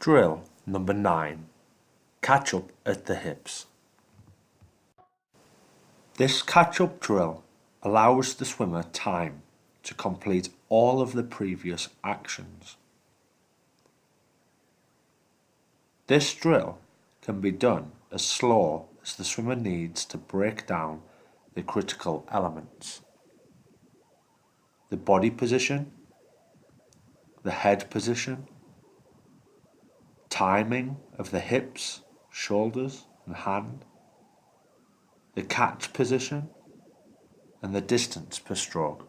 Drill number 9. Catch up at the hips. This catch-up drill allows the swimmer time to complete all of the previous actions. This drill can be done as slow as the swimmer needs to break down the critical elements: the body position, the head position, timing of the hips, shoulders and hand, the catch position, and the distance per stroke.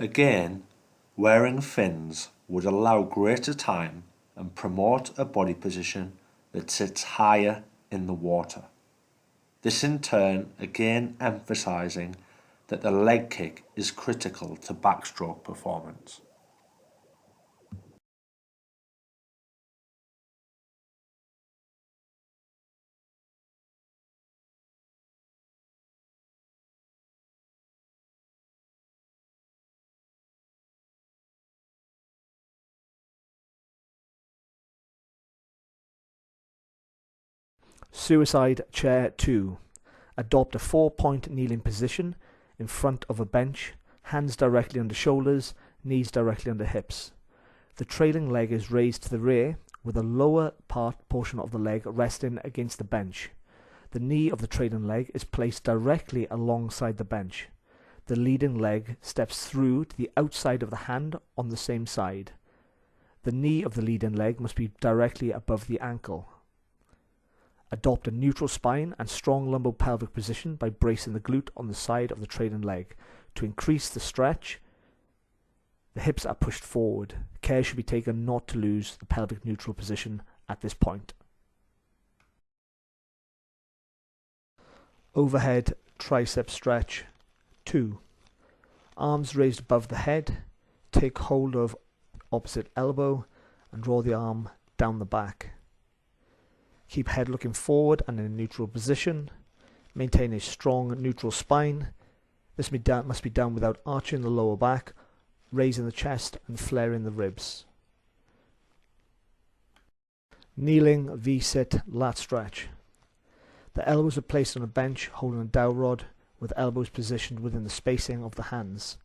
Again, wearing fins would allow greater time and promote a body position that sits higher in the water. This in turn again emphasising that the leg kick is critical to backstroke performance. Suicide Chair 2. Adopt a 4-point kneeling position in front of a bench, hands directly under shoulders, knees directly under hips. The trailing leg is raised to the rear with the lower portion of the leg resting against the bench. The knee of the trailing leg is placed directly alongside the bench. The leading leg steps through to the outside of the hand on the same side. The knee of the leading leg must be directly above the ankle. Adopt a neutral spine and strong lumbo-pelvic position by bracing the glute on the side of the trailing leg. To increase the stretch, the hips are pushed forward. Care should be taken not to lose the pelvic neutral position at this point. Overhead tricep stretch 2. Arms raised above the head. Take hold of opposite elbow and draw the arm down the back. Keep head looking forward and in a neutral position. Maintain a strong neutral spine. This must be done without arching the lower back, raising the chest and flaring the ribs. Kneeling V-sit lat stretch. The elbows are placed on a bench holding a dowel rod with elbows positioned within the spacing of the hands.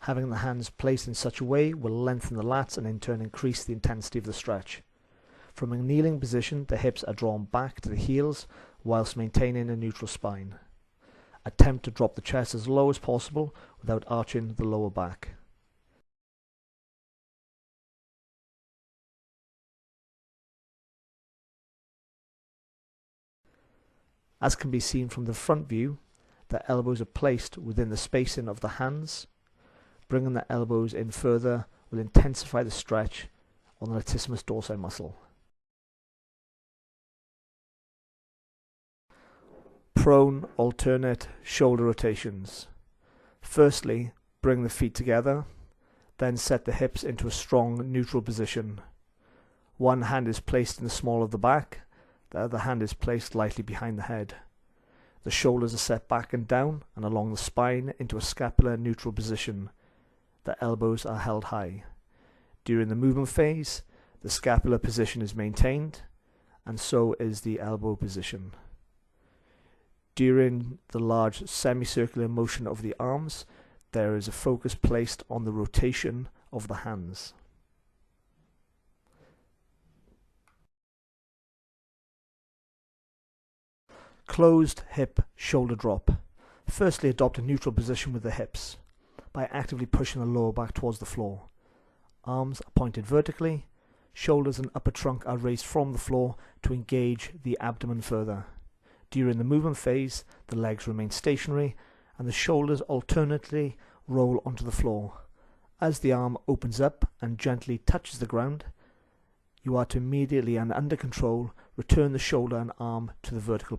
Having the hands placed in such a way will lengthen the lats and in turn increase the intensity of the stretch. From a kneeling position, the hips are drawn back to the heels whilst maintaining a neutral spine. Attempt to drop the chest as low as possible without arching the lower back. As can be seen from the front view, the elbows are placed within the spacing of the hands. Bringing the elbows in further will intensify the stretch on the latissimus dorsi muscle. Prone alternate shoulder rotations. Firstly, bring the feet together, then set the hips into a strong neutral position. One hand is placed in the small of the back, the other hand is placed lightly behind the head. The shoulders are set back and down and along the spine into a scapular neutral position. The elbows are held high. During the movement phase, the scapular position is maintained, and so is the elbow position. During the large semicircular motion of the arms, there is a focus placed on the rotation of the hands. Closed hip shoulder drop. Firstly, adopt a neutral position with the hips by actively pushing the lower back towards the floor. Arms are pointed vertically, shoulders and upper trunk are raised from the floor to engage the abdomen further. During the movement phase, the legs remain stationary and the shoulders alternately roll onto the floor. As the arm opens up and gently touches the ground, you are to immediately and under control return the shoulder and arm to the vertical